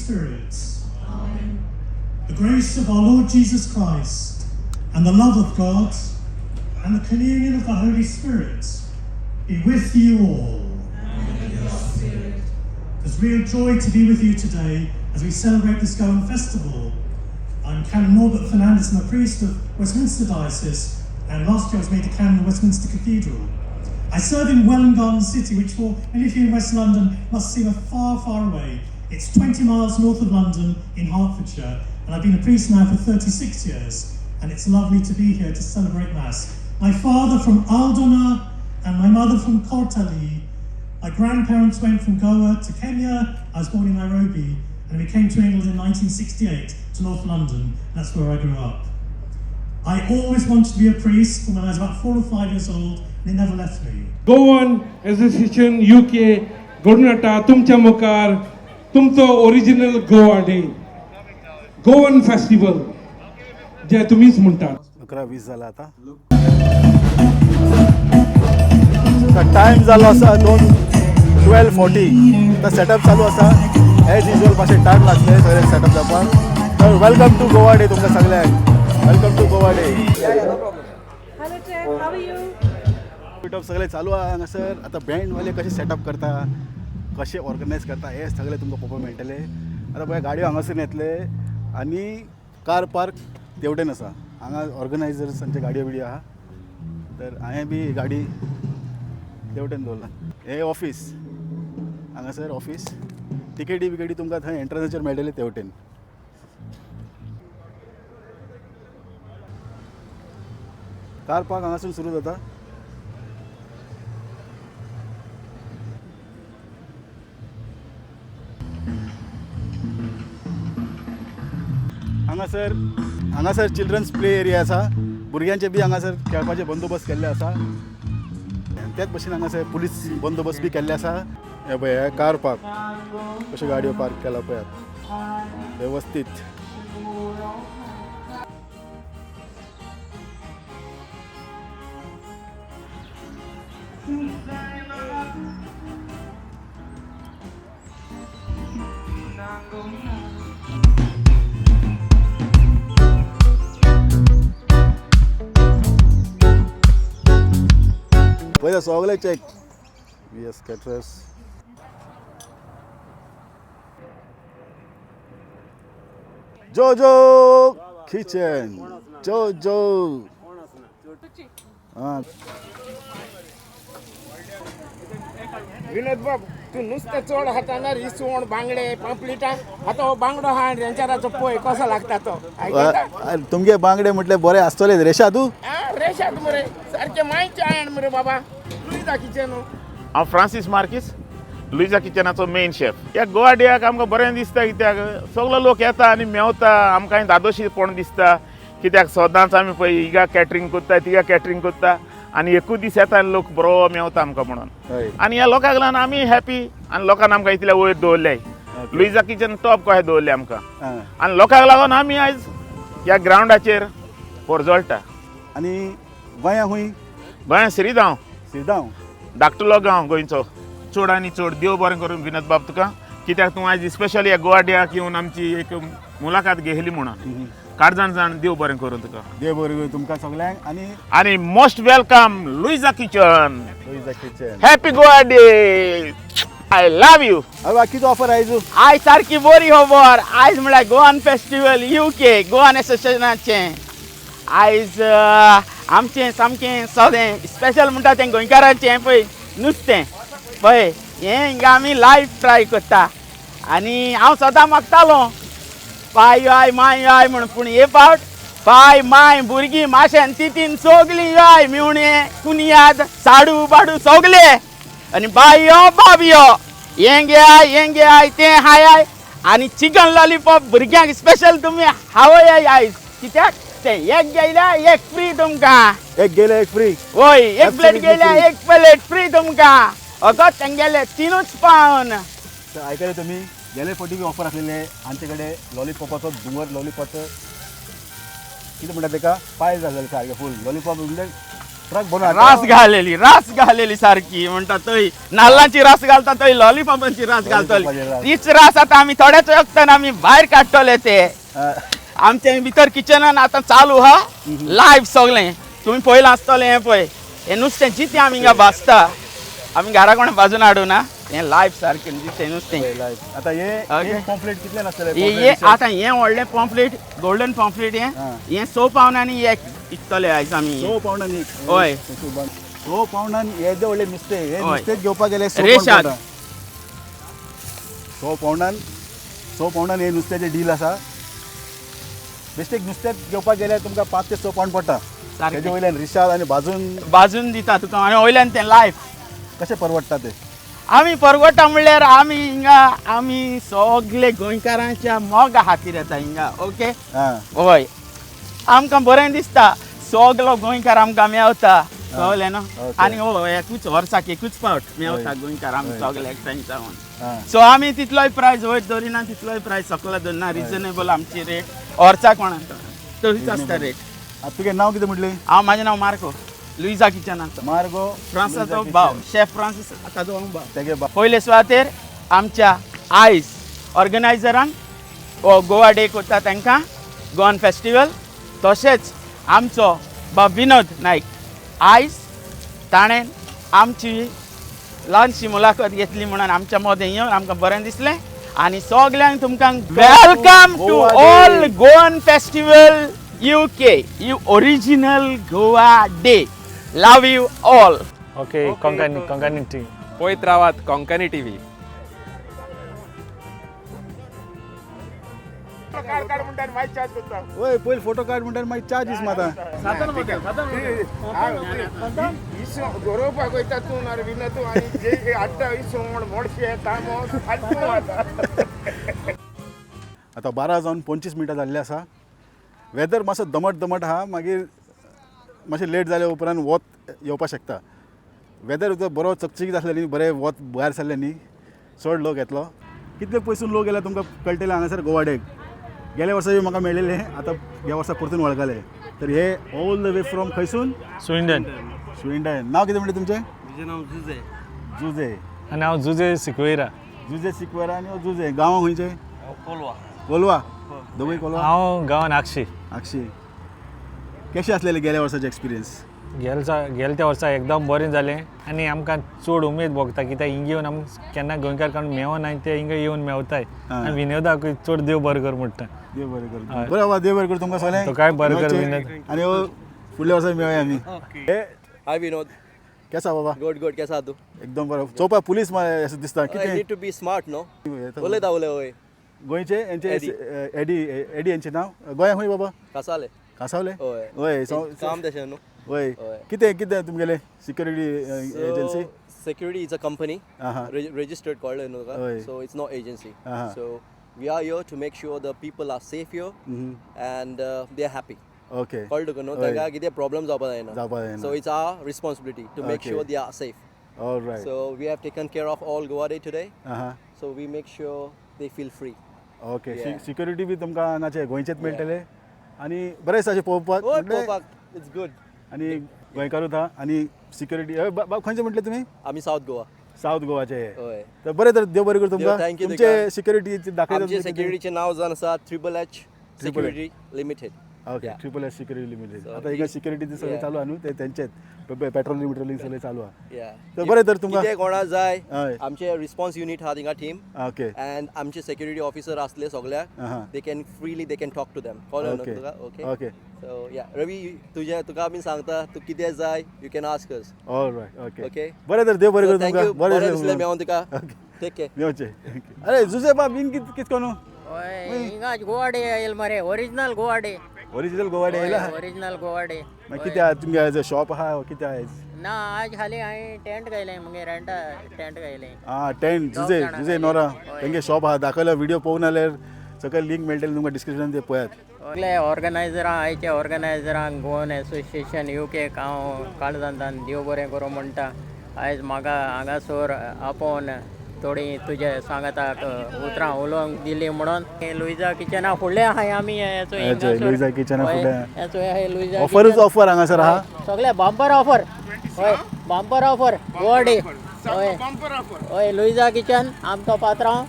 Spirit. Amen. The grace of our Lord Jesus Christ, and the love of God, and the communion of the Holy Spirit be with you all. And with your spirit. It's real joy to be with you today as we celebrate this Gowan Festival. I'm Canon Norbert Fernandez, I'm a priest of Westminster Diocese, and last year I was made a Canon of Westminster Cathedral. I serve in Welwyn Garden City, which for many of you in West London must seem far, far away. It's 20 miles north of London in Hertfordshire, and I've been a priest now for 36 years, and it's lovely to be here to celebrate Mass. My father from Aldona and my mother from Kortali. My grandparents went from Goa to Kenya. I was born in Nairobi, and we came to England in 1968 to North London. That's where I grew up. I always wanted to be a priest from when I was about 4 or 5 years old, and it never left me. Goan association UK घडून तुमच्या मुखार तुमचो original Goa day Goan festival जे तुम्हीच म्हणटात 11:20 जाला आता time जालो आसा 12:40 आता सेटअप चालू आसा एज युजुअल मातशें टाइम लागतले सगळे सेटअप जावपाक तर वेलकम टू गोवा डे तुमकां सगळ्यांक welcome to Goa day Hello Ted, how are you? पिटअप सगळे चालू आहा हांगासर आतां बँडवाले कशें सेटअप करता कशें ऑर्गनायज करता हे सगळे तुमकां पळोवपाक मेळटले आतां पळय गाडयो हांगासर येतले आनी कार पार्क तेवटेन आसा हांगा ऑर्गनायझर्सांचे गाडयो बिडयो आहा तर हांवें बी गाडी तेवटेन दवरला हे ऑफिस हांगासर ऑफिस टिकेटी बिकेटी तुमकां थंय एंट्रन्साचेर मेळटले तेवटेन कार पार्क हांगासून सुरू जाता हांगासर चिल्ड्रन्स प्ले एरिया आसा भुरग्यांचे बी हांगासर खेळपाचे बंदोबस्त केल्ले आसा त्याच भशेन हांगासर पुलीस बंदोबस्त बी केल्ले आसा हे पळय हे कार पार्क कशे गाडयो पार्क केला पळयात वेवस्थीत पळय सगळे चेक VS Caterers जोजो किचन जोजो हां विनोद बाब तू नुसतं चोड हाताना इसवण बांगडे पापलेटा आता हो बांगडो हा आणि त्यांच्याराचो पोय कसो लागता तो तुमगे बांगडे म्हटले बरे आसतले रेशा तू रेशात मरे सारखे मायचे आयण मरे बाबा लुईजा किचन हांव फ्रांसीस मार्कीस लुईजा किचनाचो मेन शेफ ह्या गोवा डेयाक आमकां बरें दिसता कित्याक सगलो लोक येता आनी मेवता आमकां दादोशीपण दिसता कित्याक सदांच आमी पळय हिगा कॅटरिंग कोत्ता तिगा कॅटरिंग कोत्ता आनी एकूच दीस येता आनी लोक बरो मेवता आमकां म्हणून आनी ह्या लोकांक लागून आमी हॅपी आनी लोकांन आमकां इतल्या वयर दवरले लुईजा किचन टॉप कशें दवरलें आमकां आनी लोकांक लागून आमी आयज ह्या ग्रावंडाचेर पोरजोळटा आनी गोंया गोंया श्रीगांव धाकटुलो गांव गोंयचो चड आनी चड देव बरें करून विनोद बाब तुका कित्याक तूं आयज स्पेशली ह्या गोवा डेयाक येवन आमची एक मुलाकात घेतली म्हणून काळजान जाण देव बरें करून तुका देव बरें तुमकां सगळ्यांक आनी most welcome Luisa kitchen happy Goa day I love you कितें ऑफर आयज आयज सारकी बरी खबर आयज म्हळ्यार गोवन फेस्टिवल UK गोवन एसोसिएशनाचें आयज आमचें सामकें सदें स्पेशल म्हणटा तें गोंयकारांचें पळय नुस्तें पळय हें हिंगा आमी लायव्ह ट्राय करता आनी हांव सदां मागतालो पाय आय माय आय म्हण पूण हे फावट पाय माय भुरगीं माशेन तितीन सगलीं आय मिवणे कुनियाद साडू बाडू सगले आनी बायो बाबयो हें घे आय तें हाय आय आनी चिकन लॉलीपॉप भुरग्यांक स्पेशल तुमी हावय आयज कित्याक ते एक गेल्या एक फ्री तुमकां एक गेले एक फ्री होय एक प्लेट गेल्या एक प्लेट फ्री तुमकां अगत तेंगेले 3 पावन आयकले तुमी गेले फावटी बी ऑफर आसलेले आमचे कडेन लॉलीपॉपाचो डुंगर लॉलीपॉपाचो कितें म्हणटा तेका पाय जालेले सारके फूल लॉलीपॉप म्हणजे ट्रक बनवून रास घालेली सारखी म्हणटा थंय नाल्लांची रास घालता थंय लॉलीपॉपांची रास घालतली लॉलीपॉपाची रास. तीच रास आता आमी थोड्याच वक्तान आमी भायर काडटले ते आमचे भितर किचनान आता चालू हा लायव्ह सगळें तुम्ही पयलां आसतलें हें पळय हें नुस्तें जितें आमी हिंगा भाजता आमी घरा कोण भाजून हाडूं ना हें लायव्ह सारकें जितें नुस्तें आता हे पॉम्पलेट कितले नासतले हे आतां हें व्हडलें पॉम्पलेट गोल्डन पॉम्पलेट हें 100 पावनांनी एक विकतले आयज आमी 100 पावंडांनी हय 100 पावंडान हे जे व्हडले नुस्तें हे हय. नुस्तें घेवपाक गेले 100 रेशाद. पावंडान 100 पावंडान हे नुस्त्याचे डील आसा बेश्टेक नुस्तें घेवपाक गेल्यार तुमकां 5 ते 6 पावंड पडटा सारकें. तेजे वयल्यान रिशाद आनी भाजून दिता तुका आनी वयल्यान तें लायव्ह कशें परवडटा ते आमी परवडटा म्हणल्यार आमी हिंगा आमी सगळे गोंयकारांच्या मोगा खातीर येता हिंगा ओके हां हय आमकां बरें दिसता सगलो गोंयकार आमकां मेवता कळ्ळें न्हू ओके. आनी हो एकूच वर्साक एकूच फावट मेवता गोंयकार आमी हय. सगळे एकठांय जावन हां सो आमी तितलोय प्रायस वयर धरिना तितलोय प्रायस सकयल धरना रिजनेबल आमची रेट वर्साक कोणाक तरीच आसता रेट आतां तुगे नांव कितें म्हटलें हांव म्हाजें नांव मार्को लुइजा किचनाचो मार्गो फ्रांसाचो भाव शेफ फ्रांसीस ताचो भाव तेगे पयले सुवातेर आमच्या आयज ऑर्गनायझरांक हो गोवा डे करता तांकां गोवन फेस्टिवल तशेंच आमचो बाब विनोद नायक आयज ताणें आमची ल्हानशी मुलाखत घेतली म्हणून आमच्या मदें येवन आमकां बरें दिसलें आनी सगल्यांक तुमकां welcome to all Goan festival UK original Goa day love you all okay Konkani टी पळयत रावात कोंकणी टीव्ही ओय पयलीं फोटो काड म्हणटा मागीर चार्जीस माता गरोवपाक वयता तूं नार विना तूं आनी जे हाडटा इसवण मोडशे तामोस हाडटा आतां 12 जावन 25 मिनटां जाल्ली आसा वेदर मातसो दमट आहा मागीर मातशें लेट जाले उपरांत वत येवपाक शकता वेदर बरो चकचकीत आसलें न्ही बरें वत भायर सरलें न्ही चड लोक येतलो कितले पयसून लोक येयला तुमकां कळटलें हांगासर गोवाडेक गेल्या वर्सा म्हाका मेळिल्ले आतां ह्या वर्सा परतून वळखले तर हे ऑल द वे फ्रॉम खंयसून स्विंडन नांव कितें म्हणलें तुमचें म्हजें नांव जुजे जुजे आनी हांव जुजे सिक्वेरा जुजे सिक्वेरा आनी जुजे गांव खंयचे कोलवा कोलवा दोगूय कोलवा हांव गांवान आक्षी आक्षी कशें आसलेलें गेल्या वर्साचें एक्सपिरियन्स गेल्या त्या वर्सा एकदम बरें जालें आनी आमकां चड उमेद भोगता कित्याक हिंगा येवन आमकां केन्ना गोंयकार कोण मेवना आनी ते हिंगा येवन मेवताय आनी विनोदाकूय चड देव बरें कर म्हणटा देव बरें कर बरें बाबा देव बरें कर तुमकां सगळें तुकाय बरें कर विनोद आनी फुडल्या वर्सा मेळया आमी हाय विनोद केसा बाबा गुड केसा तूं एकदम बरो चोवपा पुलीस अशें दिसता आई कितें नीड टू बी स्मार्ट नो उलयता उलय गोंयचे हेंचे एडी हेंचें नांव गोंया खंय बाबा कासाले कांसावले हय वय काम तशें न्हू वय कितें तुमगेले security agency security is a company registered called so it's no agency so we are here to make sure the people are safe here and they are happy okay called no ताका कितें problem जावपा जायना so it's our responsibility to make sure they are safe all right so we have taken care of all Goa Day today so we make sure they feel free okay security बी तुमकां नाचे गोंयचेच मेळटले आनी बरें आसा अशें पळोवपाक it's good आनी गोंयकारूच आहा आनी सिक्युरिटी बाब खंयचे म्हटले तुमी आमी सावथ गोवा सावथ गोवाचे हय तर बरें तर देव बरें कर तुमकां thank you, तुमचे सिक्युरिटी दाखयता आमचे सिक्युरिटीचें नांव जावन आसा H security limited okay triple security limited आतां हिंगा सिक्युरिटी सगळें चालू आहा न्हू ते तेंचेच पेट्रोलिंग सगळें चालू आहा तर बरें तर तुमकां कितें कोणा जाय हय आमचे रिस्पॉन्स युनिट आहा थिंगा टीम ओके अँड आमचे सिक्युरिटी ऑफिसर आसले सगळ्याक they can freely they can talk to them कळ्ळें न्हू तुका ओके ओके सो या रवी तुका आमी सांगता तू कितें जाय you can ask us all right okay okay बरें तर देव बरें कर थँक्यू तुमकां बरें दिसलें मेळोन तुका टेक केअर मेवचे अरे जुजे बाब बीन कित कोनू हिंगा गोवा डे येयल मरे original Goa day original Goa day येयला ओरिजिनल गोवा डे मागीर कितें आहा तुमगे शॉप आहा कितें आहा ना आज खाली हांवें टेंट घायलें मुगे रेंटा टेंट घायलें आं टेंट जुजे नोरा तेंगे शॉप आहा दाखयलो व्हिडिओ पळोवन जाल्यार सकयल लिंक मेळटली तुमकां डिस्क्रिप्शन ते पळयात सगळे ऑर्गनायझरां आयचे ऑर्गनायझरांक गोवन एसोसिएशन UK हांव काळजांतान देव बरें करूं म्हणटा आयज म्हाका हांगासर आपोवन थोडी तुझे सांगता उतरां उलोवंक दिली म्हणून हे लुइजा किचना फुडले आहाय आमी लुइजा किचना फुडले ऑफर ऑफर हांगासर आहा सगळे बंपर ऑफर हय बंपर ऑफर गोवाडे हय हय लुइजा किचन आमचो पात्रांव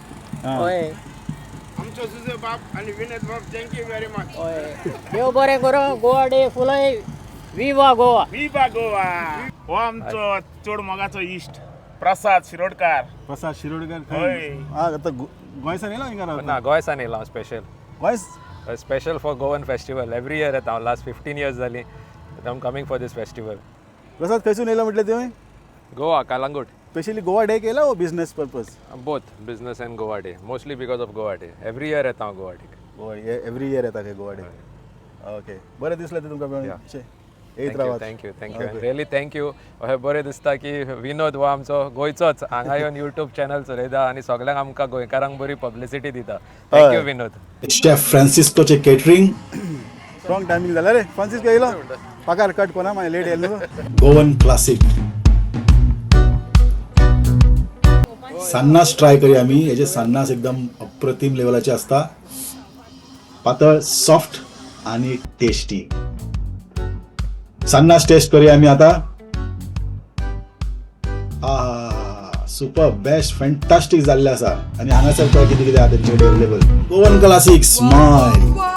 हय आमचो सुजय बाप आणि विनोद बाप थँक्यू व्हेरी मच हय देव बरें करूं गोवा डे फुलय विवा गोवा विवा गोवा हो आमचो चोड मोगाचो इश्ट प्रसाद शिरोडकार हय आता गोंयसान येयला हिंगा ना गोंयसान येयला स्पेशल गोंयस special for Goan festival every year येता हांव लास्ट 15 years जाली I am coming for this festival Prasad खंयसून येयला म्हटलें तुवें गोवा कालांगूट स्पेशली गोवा डे केला ओ business purpose both business and Goa day mostly because of Goa day every year येता हांव गोवा डे एवरी इयर येता गोवा डे ओके बरें दिसलें तुमकां येत रावात थँक्यू रियली थँक्यू अशें बरें दिसता की विनोद हो आमचो गोंयचोच हांगा येवन यूट्यूब चॅनल चलयता आनी सगळ्यांक आमकां गोंयकारांक बरी पब्लिसिटी दिता थँक्यू विनोद शेफ फ्रांसिस्कोचे केटरिंग स्ट्रॉंग टायमिंग जाला रे फ्रांसिस्को येयलो पगार कट कोना मागीर लेट येयलो गोवन क्लासीक सान्नास ट्राय करूया आमी हेजे सान्नास एकदम अप्रतिम लेवलाचे असता पातळ सॉफ्ट आणि टेस्टी सान्नास टेस्ट करूया आमी आता सुपर बेस्ट फॅन्टास्टीक जाल्ले आसा आनी हांगासर पळय कितें कितें आहा तेंचे अवेलेबल गोवन क्लासीक स्मायल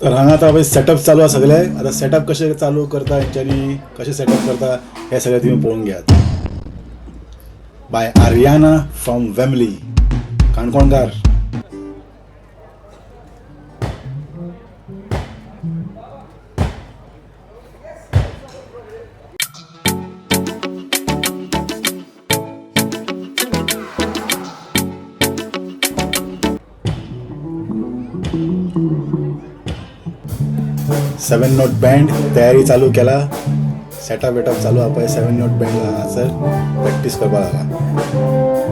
तर हांगा आता सेटअप चालू आसा सगळे आता सेटअप कशें चालू करता हेंच्यांनी कशें सेटअप करता हे सगळें तुमी पळोवंक घेयात बाय आर्याना फ्रॉम वेमली काणकोणकार सेवन नोट बँड तयारी चालू केला सेटअप वेटअप चालू आहा पळय 7 नोट बँड हांगासर प्रॅक्टीस करपाक लागला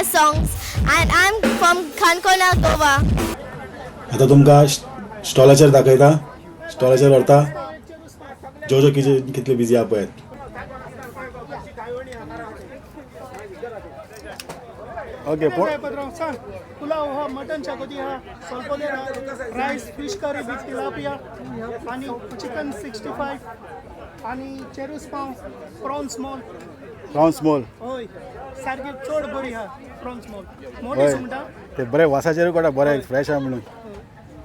songs and I'm from Kankona, Goa. आता तुमकां स्टॉलाचेर दाखयता स्टॉलाचेर व्हरता जो कितले बिजी आहा पळय ओके पुलाव हा मटन शाकोती हा सोलपोले rice fish curry with tilapia आणि चिकन 65 आणि चेरूस पाव प्रॉन्स स्मॉल होय सारखी चड बरी हा प्रॉन्स स्मॉल मोठी सुंगटा ते बरे वासाचेर कोटा बरे फ्रेश आहा म्हणून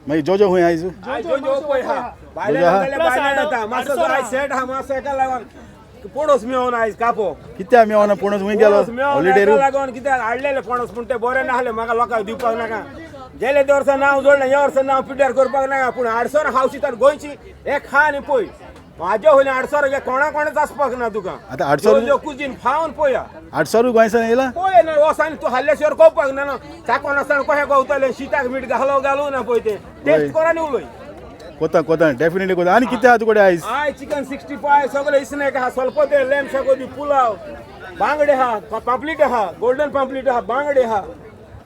मागीर जो हुंय आयज जो पळय हा बायले जाता मातसो जाय सेट हा मातसो एका लागून पणस मेळोन आयज कापो कित्याक मेळोना पणस हुंय गेलो हॉलिडे लागून कित्याक हाडलेले पणस पूण ते बरे नासले म्हाका लोकांक दिवपाक नाका गेले ते वर्सा नांव जोडलें ह्या वर्सा नांव पिड्ड्यार करपाक नाका पूण आडसर हावशी तर गोंयची एक खा आनी पळय म्हाज्या वयल्यान आडसर कोणाच आसपाक ना तुका आतां आडसर कुजीन खावन पळया आडसर गोंयसान येयला पळय ना वसांनी तूं हाडल्या शिवाय कळपाक ना चाकोन आसतना कशें गवतलें शिताक मीठ घालूं ना पळय ते टेस्ट कर आनी उलय कोता डेफिनेटली कोता आनी कितें आहा तुकडे आयज आय चिकन 65 सगळे इसनेक आहा सोलपोते लॅम शाकोती पुलाव बांगडे आहा पापलेट आहा गोल्डन पापलेट आहा बांगडे आहा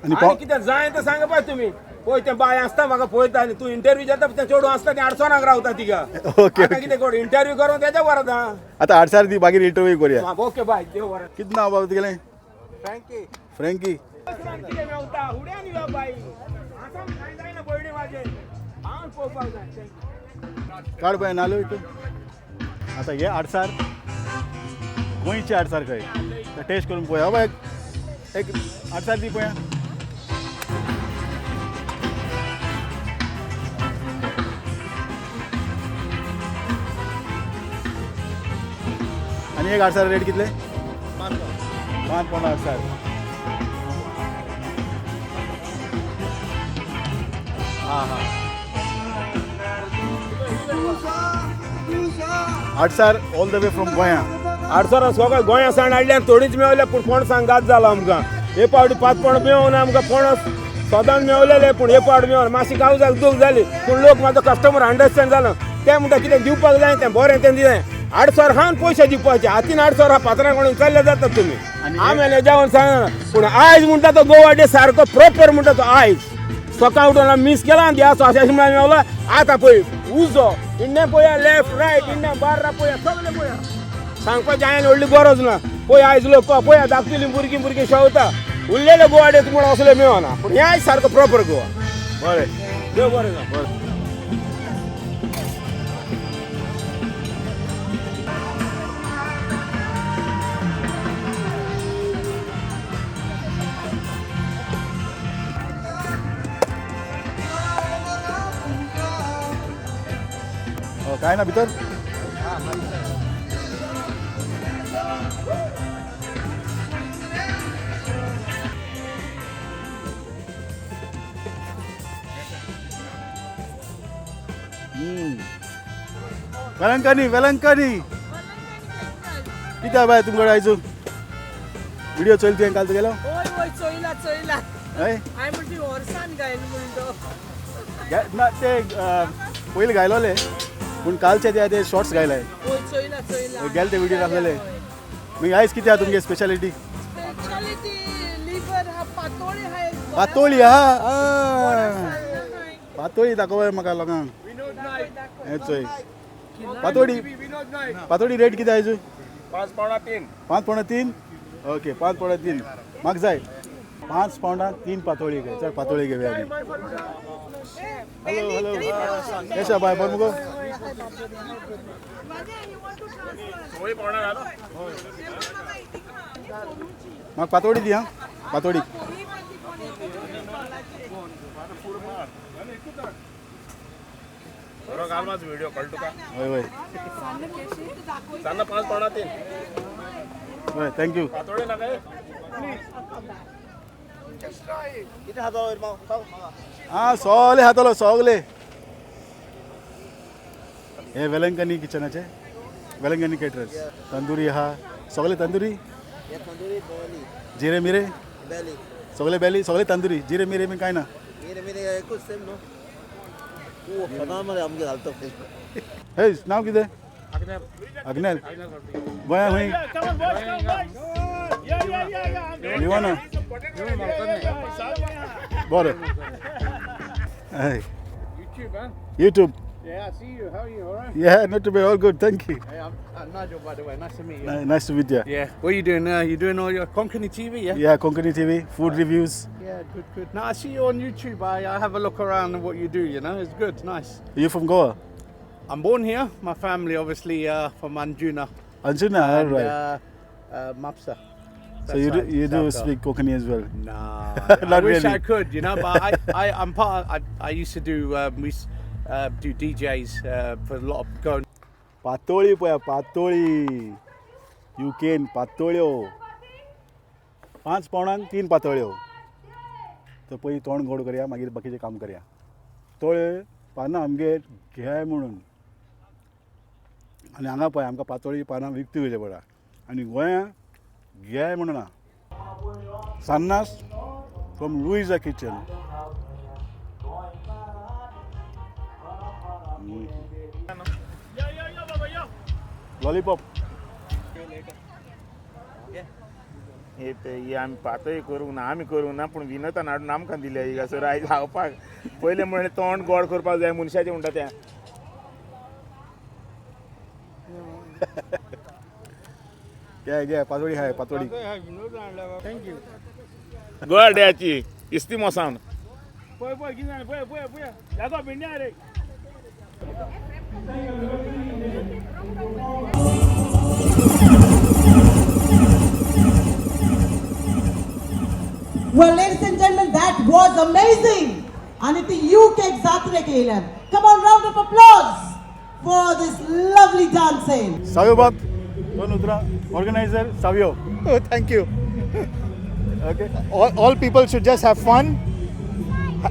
आणि कितें जाय तें सांगा पळय तुमी पळय तें बाय आसता म्हाका पळयता आनी तूं इंटरव्यू जाता तें चेडूं आसता तें 800 रावता तिका ओके आतां कितें कोण इंटरव्यू करून तेच्या वरात हा आतां 800 दी मागीर इंटरव्यू करूया ओके बाय देव वरात कितें नांव बाबा तुगेलें फ्रँकी कितें मेवता उड्यान यो बाई आतां कांय जायना बळडी म्हाजे हांव पळोवपाक जाय काड पळय नाल्यो हितून आतां हे 800 गोंयचे 800 खंय टेस्ट करून पळय बाबा एक 800 दी पळया आनी एक 800 रेट कितले 5 pound 800 800 all the way from गोंया 800 सगळं गोंया साण हाडल्यान थोडीच मेवले पूण पणसांक गात जाला आमकां हे पावटी 5 pound मेळून आमकां पणस सदांच मेवलेले पूण हे पावटी मेळून मातशी कावजाक दूख जाली पूण लोक म्हाजो कस्टमर अंडरस्टँड जालो ते म्हणटा कितें दिवपाक जाय तें बरें तें दिलें 800 हांन पयशे दिवपाचे हातीन 800 हा पात्रां कोणी चल्ले जातात तुमी आमी जेवण सांगना पूण आयज म्हणटा तो गोवा डे सारको प्रोपर म्हणटा तो आयज सकाळ उठून मिस केला आनी द्याचो अशें म्हणून मेवला आतां पळय उजो इन्ने पळया लेफ्ट रायट इन्ने बार्रा पळया सगळे पळया सांगपाची हांवें व्हडली गरज ना पळय आयज लोक पळया धाकटेली भुरगीं शेवता उरलेले गोवा डे म्हूण असले मेळना पूण हे आयज सारको प्रोपर गोवा बरें देव बरें जा काय ना भितर वेलंकानी किती बाय तुमकडे आयज व्हिडिओ चलता तुवें काल तुगेलो ओय चोयला हय हांवें म्हणटी वर्सान गायलो म्हणून ना ते पयलीं गायलोले पूण कालचे ते शॉर्ट्स गायलाय ओय चोयला गेले ते व्हिडिओ दाखलेले मागीर आयज कितें आहा तुमगे स्पेशालिटी स्पेशालिटी लिव्हर हा पातोळी हाय पातोळी आहा पातोळी दाखोवय म्हाका लोकांक हें चोय पातोळी रेट कितें आयज 5 pound 3 5 pound 3 ओके 5 pound 3 म्हाका जाय 5 pound 3 पातोळी घे चल पातोळी घेवया हॅलो केशा बाय बरो मुगो म्हाका पातोळी दी हा पातोळी व्हिडिओ कॉल तुका हय हय सांगा 5 pound 3 हय थँक्यू पातोळी ना काय सगळे हातलो सगळे हे वेलंकनी किचनाचे वेलंकनी केटरर्स तंदुरी आहा सगळे तंदुरी जिरे मिरे सगळे बेली सगळे तंदुरी जिरे मिरे बी काय ना हे नाव कितें अग्नेल गोंया खंय लिवाना बरें हय YouTube. Yeah, I see you. How are you? All right? Yeah, not too bad. All good. Thank you. Hey, I'm Nigel, by the way. Nice to meet you. Nice to meet you. Yeah. What are you doing now? You doing all your Konkani TV, yeah? Yeah, Konkani TV, food reviews. Yeah, good. Now, I see you on YouTube. I have a look around and what you do, you know? It's good. Nice. Are you from Goa? I'm born here. My family, obviously, from Anjuna. Anjuna, all right. Mapsa. So you do speak Konkani as well? Nah, I wish really. I could, you know, but I'm part of, I used to do, do DJs for a lot of going. पातोळी पळया पातोळी युकेन पातोळ्यो 5 pound 3 पातोळ्यो तर पयलीं तोंड गोड करया मागीर बाकीचें काम करया तोळे पानां आमगे घे म्हणून आनी हांगा पळय आमकां पातोळी पानां विकती वयले पडा आनी गोंया घे म्हणून ना सान्नास फ्रॉम लुइजा किचन लॉलीपॉप हे आम्ही पातय करूंक ना आमी करूंक ना पूण विनोदान हाडून आमकां दिल्या ही सर आयज खावपाक पयलें म्हणलें तोंड गोड करपाक जाय मनशाचें म्हणटा तें घे पातोळी हाय पातोळी थँक्यू गोवाड्याची इस्ती मोसावन पळय पळय कितें जालें पळय पळय पळय जागो भिंड्या रे Well, ladies and gentlemen, that was amazing. And it's the UK Zatre Kailan. Come on, round of applause for this lovely dancing. साव्यो बाब दोन उतरा organiser साव्यो Thank you. Okay. All people should just have fun,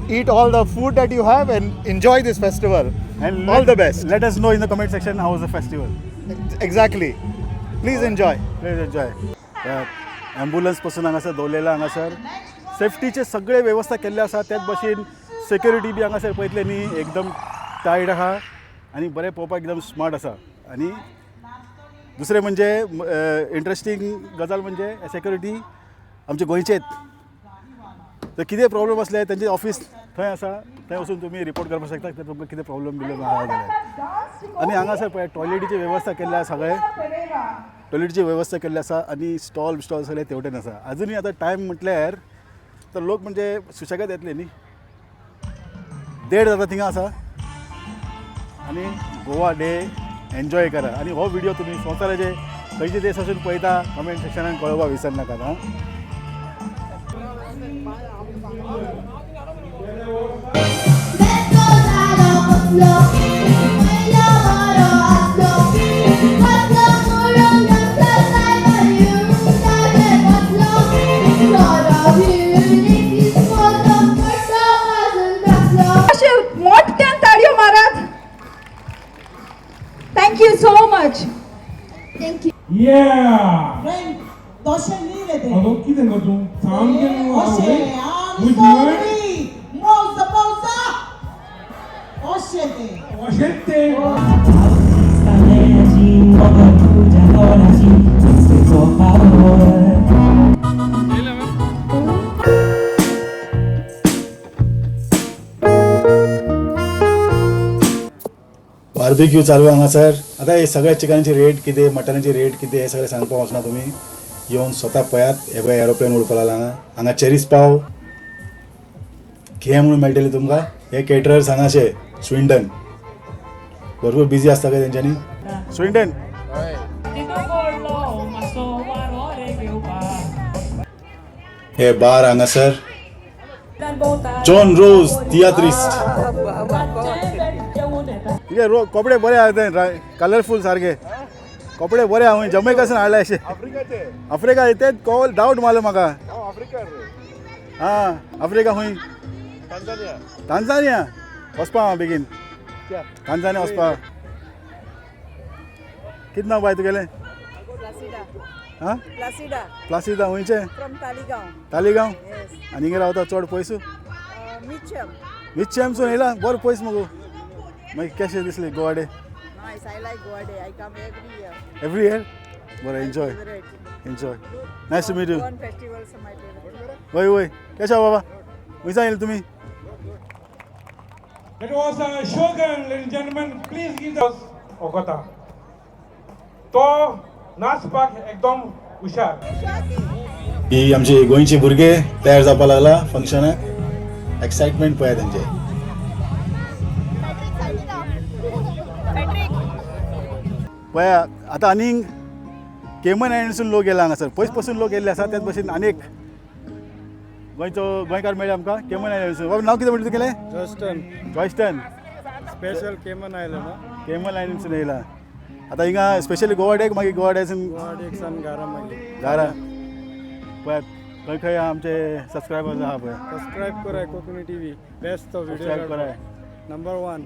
eat all the food that you have, and enjoy this festival. And all the best. Let us know in the comment section how was the festival. Exactly. Please enjoy. Please enjoy. Ambulance पासून हांगासर दवरलेला हांगासर सेफ्टीचे सगळे वेवस्था केल्ले आसा त्याच भशेन security बी हांगासर पळयतले न्ही एकदम टायट आहा आनी बरें पळोवपाक एकदम स्मार्ट आसा आनी दुसरें म्हणजे इंट्रस्टींग गजाल म्हणजे सेक्युरिटी आमचे गोंयचेच तर कितें प्रॉब्लम असले तेंचे ऑफिस थंय आसा थंय वचून तुमी रिपोर्ट करपाक शकता की तुमकां कितें प्रॉब्लम बिल्लम आहा जाल्यार आनी हांगासर पळय टॉयलेटीची वेवस्था केल्ली आसा सगळे टॉयलेटीची वेवस्था केल्ली आसा आनी स्टॉल सगळे तेवटेन आसा अजुनूय आतां टायम म्हटल्यार तर लोक म्हणजे सुशेगाद येतले न्ही 1:30 जाता थिंगा आसा आनी गोवा डे एन्जॉय करा आनी हो व्हिडिओ तुमी संवसाराचे खंयचे देश वचून पळयता कमेंट सेक्शनान कळोवपाक विसरनाकात हां मोठ्यान ताळयो मारात. Thank you so much. Thank you. Yeah! Friend, दोशे नीले ते. अगो कितें गो तूं सामकें न्हू ओशे आनी सोबरी. मौसा मौसा. ओशे ते. अशेंच तें बार्बेक्यू चालू हांगासर आतां हे सगळ्या चिकनाची रेट कितें मटनाची रेट कितें हे सगळें सांगपाक वचना तुमी येवन स्वता पळयात हे पळय एरोप्लेन उडोवपाक लागला हांगा चेरीस पाव घे म्हणून मेळटले तुमकां हे केटरर्स हांगाशे स्विंडन भरपूर बिजी आसता काय तेंच्यांनी स्विंडन हे बार हांगासर जॉन रोज थिएट्रिस्ट कितें कपडे बरे आहा ते कलरफूल सारके कपडे बरे हांव जमैकासून हाडले अशे आफ्रिका तेच कॉल डावट मारलो म्हाका हां आफ्रिका खंय तांजानिया वचपा हांव बेगीन तांजानिया वचपा कितें नांव बाय तुगेलें हां प्लासिदा खंयचे तालिगांव आनी हिंगा रावता चड पयसू मिच्चेमसून येयला बरो पयस मगो मागीर कशें दिसलें गोवा डे एवरी इयर बरें enjoy nice to meet you वय वय कशें बाबा खंयसान येयले तुमी It was a shogun, ladies and gentlemen. Please give us Ogata. तो नाचपाक एकदम हुशार. ही आमची गोंयची भुरगे तयार जावपाक लागला फंक्शनाक एक्सायटमेंट पळया तेंचे पळया आतां आनीक केमन आयलँड्सून लोक येयला हांगासर पयस पासून लोक येयल्ले आसा त्याच भशेन आनीक गोंयकार मेळ्ळे आमकां केमन आयलँड्सून बाबा नांव कितें म्हणलें तुगेलें Joyston special caiman island caiman आयलँड्सून येयला आतां हिंगा स्पेशली गोवा डेक मागीर गोवा डेसून घारा पळय खंय खंय आमचे सबस्क्रायबर्स आहा पळय सबस्क्राईब कराय कोंकणी टीव्ही बेस्ट तो सबस्क्रायब कराय नंबर 1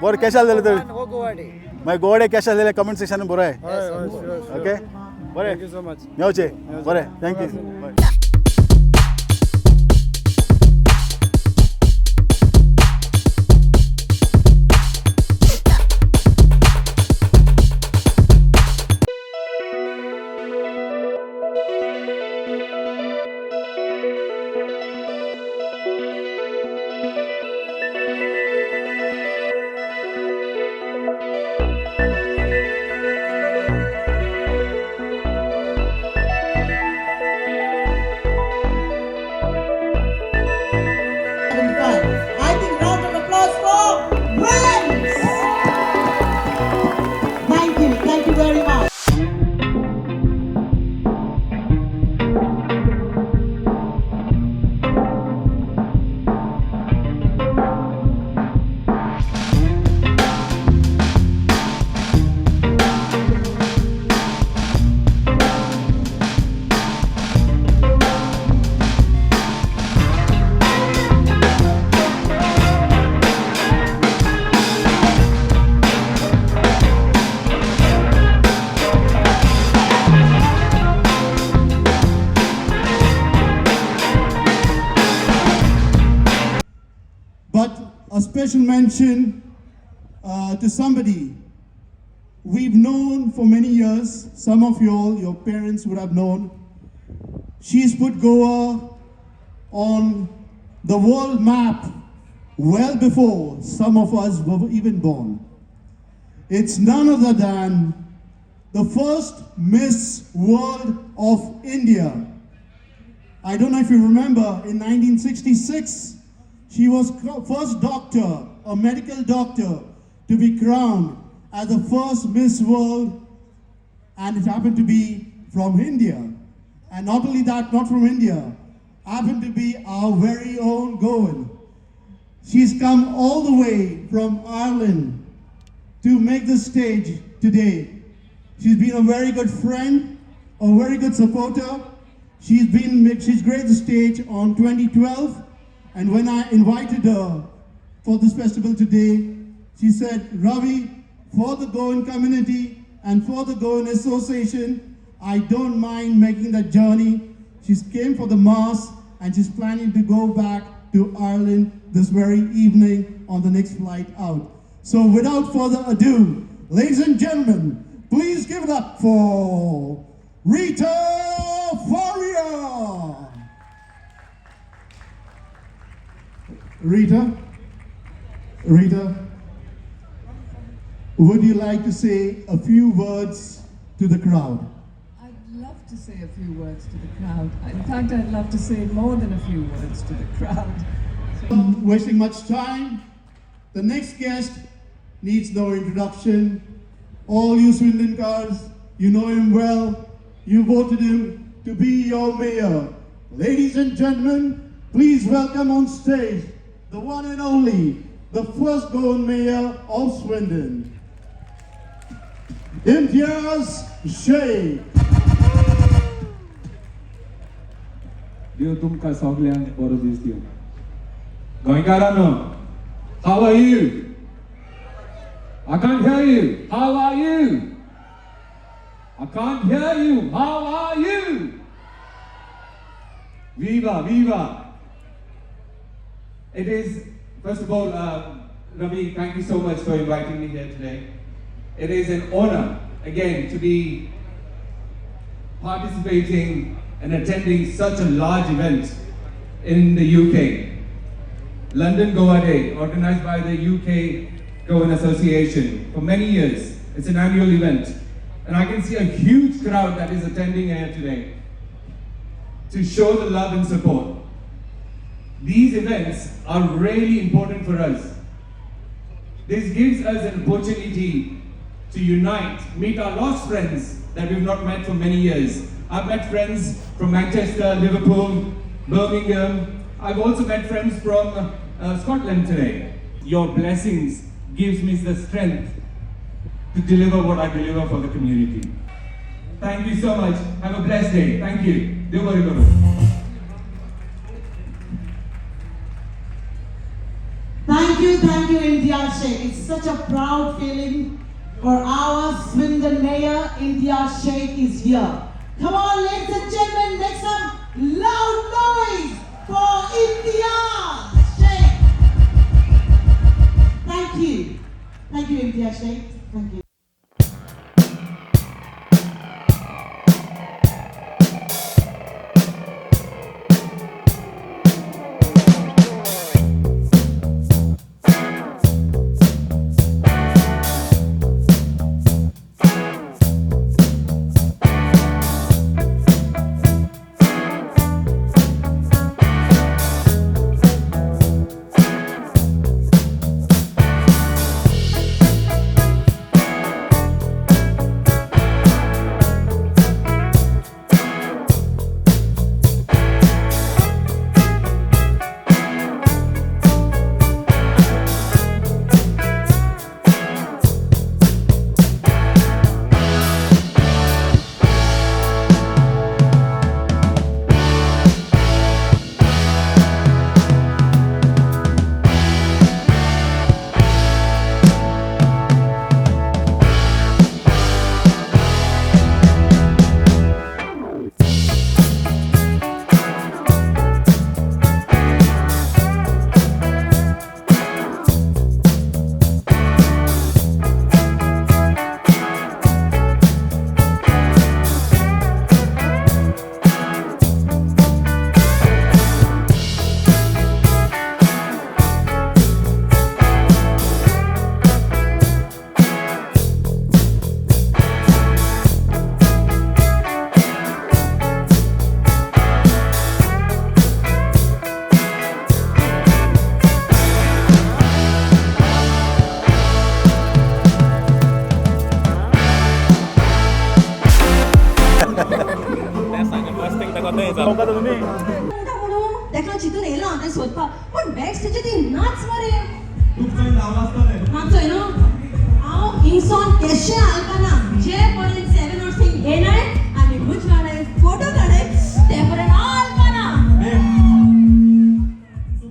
बरं कॅश जालें तर गोवा डे मागीर गोवा डे कॅश जालें कमेंट सेक्शनान बरोय ओके बरें थँक्यू सो मच मेवचे बरें thank you a special mention to somebody we've known for many years. Some of you all, your parents would have known. She's put Goa on the world map well before some of us were even born. It's none other than the first Miss World of India. I don't know if you remember, in 1966, she was first doctor, a medical doctor, to be crowned as the first Miss World, and it happened to be from India. And not only that, not from India, happened to be our very own Goan. She's come all the way from Ireland to make this stage today. She's been a very good friend, a very good supporter. She's graced the stage on 2012, and when I invited her for this festival today, she said, Ravi, for the Goan community and for the Goan Association, I don't mind making that journey. She came for the mass and she's planning to go back to Ireland this very evening on the next flight out. So without further ado, ladies and gentlemen, please give it up for Rita Faria. Rita, would you like to say a few words to the crowd? I'd love to say a few words to the crowd. In fact, I'd love to say more than a few words to the crowd. Without wasting much time, the next guest needs no introduction. All you Swindon cars, you know him well. You voted him to be your mayor. Ladies and gentlemen, please welcome on stage the one and only, the first Goan mayor of Swindon, Imtiaz Sheikh. देव तुमकां सगळ्यांक बरो दीस दिवं. गोंयकारांनो, how are you? I can't hear you. How are you? I can't hear you. How are you? Viva, viva. It is, first of all, Ravi, thank you so much for inviting me here today. It is an honor, again, to be participating and attending such a large event in the UK. London Goa Day, organized by the UK Goan Association for many years. It's an annual event. And I can see a huge crowd that is attending here today to show the love and support. These events are really important for us. This gives us an opportunity to unite, meet our lost friends that we've not met for many years. I've met friends from Manchester, Liverpool, Birmingham. I've also met friends from Scotland today. Your blessings gives me the strength to deliver what I deliver for the community. Thank you so much. Have a blessed day. Thank you. Devari Guru. Thank you, Imtiaz Sheikh. It's such a proud feeling for our Swindon Mayor. Imtiaz Sheikh is here. Come on, ladies and gentlemen, make some loud noise for Imtiaz Sheikh. Thank you. Thank you, Imtiaz Sheikh. Thank you. तुम्ही तेका चितून येयलो हांव तें सोदपाक पूण back स्टेजीर ती नाच मरे तुमचं नाव आसतलें नाचोय न्हू हांव हिंगसोन केशें आलकाना जे पर्यंत 7 नोट्स थिंग येनाय आनी गुच काडाय फोटो काडाय ते पर्यंत आलकाना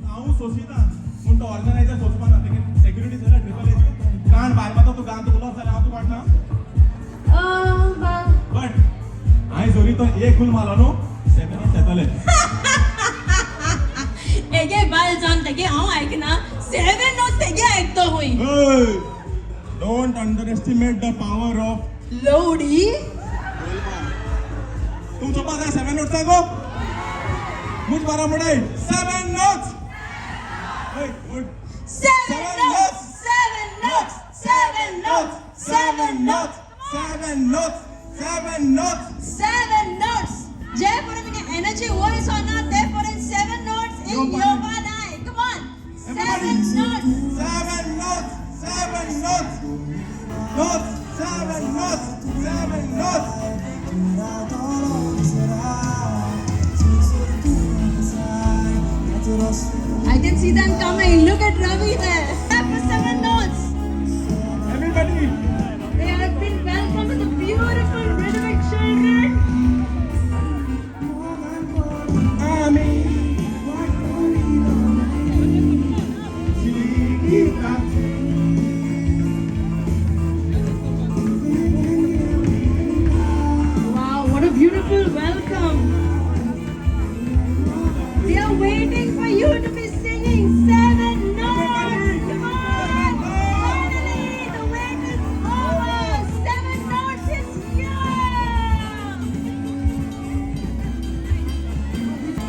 हांव सोशिता पूण तो ऑर्गनायझर सोचपाना तेगे सेक्युरिटी सगळं ट्रिपल एच काण भायर पातो तूं गान तुका लॉस जाल्यार हांव तुका वाटना बट हांवें जोरी तो एक फूल मारलो न्हू 7 नोट्स येतले एगे बाल जावन तेगे हांव आयकना 7 नोट्स तेगे आयकतो हुंय don't underestimate the power of लवडी तुम चोपा जाय 7 नोट्स गो मुझ बारा मुडे 7 notes 7 notes, 7 notes, 7 notes, 7 notes, 7 notes, 7 notes, 7 notes. जे पर्यंत तुगे एनर्जी वयर सोना ते पर्यंत 7 notes in your one eye. Come on. 7 notes. 7 notes, 7 notes, notes, 7 notes, 7 notes. I can see them coming. Look at Ravi there. Clap for 7 notes. Everybody. They have been welcomed to the beautiful rhythmic children. Wow, what a beautiful welcome. They are waiting for you to be singing 7 notes. Come on. Finally, the wait is over. 7 notes is here.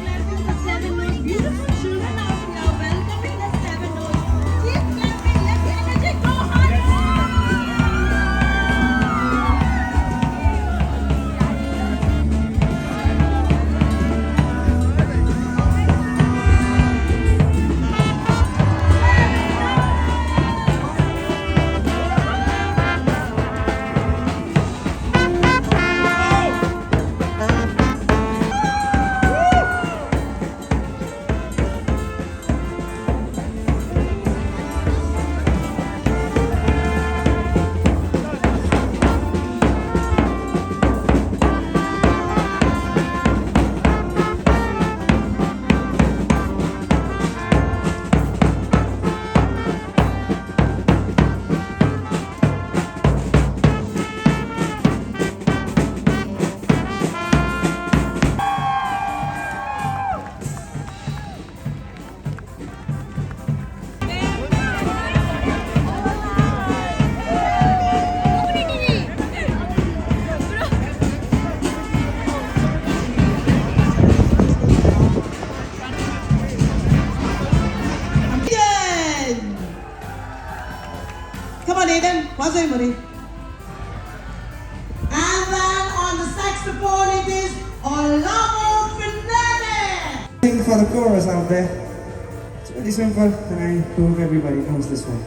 Clapping the 7 notes. Beautiful children out here welcoming the 7 notes. Keep clapping. Let the energy go higher. Come on, Aiden. What's your money? And then on the saxophone it is Olavo Fernandez. Sing for the chorus out there. It's pretty simple, and I hope everybody knows this one.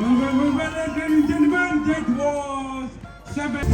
Well, ladies and gentlemen, that was 7.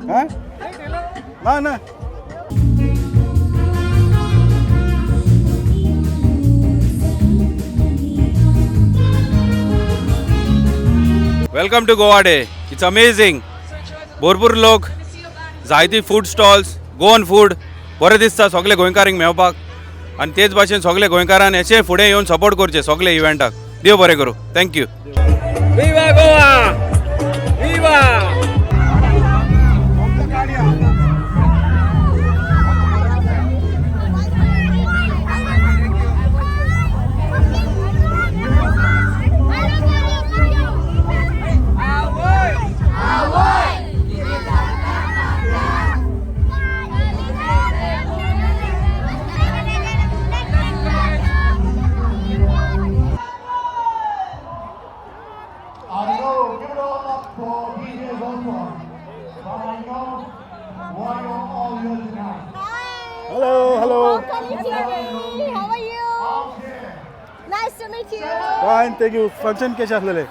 Hah? Mana? Welcome to Goa Day. It's amazing. भरपूर लोक जायती food stalls Goan food बरें दिसता सगळे गोंयकारांक मेळपाक आनी तेच भाशेन सगळे गोंयकारान हेचे फुडें येवन सपोर्ट करचे सगळे इव्हेंटाक. देव बरें करूं. थँक्यू. विवा गोवा विवा. Hello, hello. How are you? Nice to meet you. Fine, thank you. Function कशें आसलेले?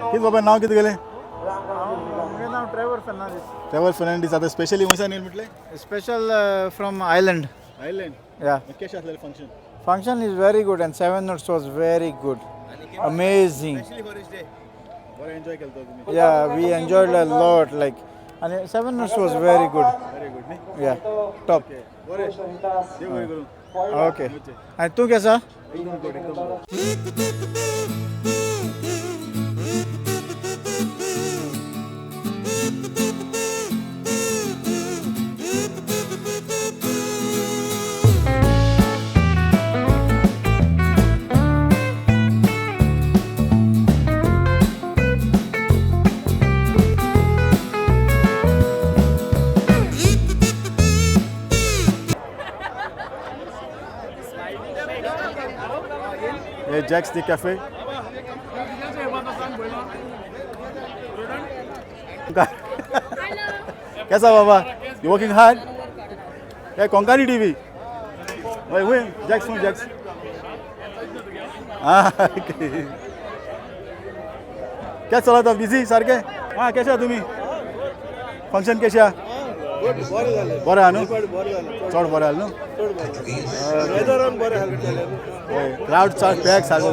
कितें बाबा नांव कितें गेलें? माझे नाव ट्रेवर फर्नांडीस. ट्रेवर फर्नांडीस. आता स्पेशली वयसान येयला म्हटलें? Special from Ireland. Ireland? Yeah. कशें आसलेलें function? Function is very good and 7 Notes was very good. Amazing. Especially for his day. बरें एन्जॉय केलो तुम्ही. Yeah, we enjoyed a lot. Like आणि 7 notes was very good. Very good. न्ही? Yeah, top. बरें. देव बरें करूं. Okay. आणि तू कसा? एकदम good, एकदम good. ये जैक्स दी कैफे कैसा बाबा यू वर्किंग हार्ड क्या कोंकणी टीवी वय वय जॅक्स हूं जॅक्स क्या चलता बिझी सारखे हां कशे आहा तुमी फंक्शन कशें आहा बरें आहा न्हू चड बरें आहा न्हू क्राउड चार्ज पॅक सारको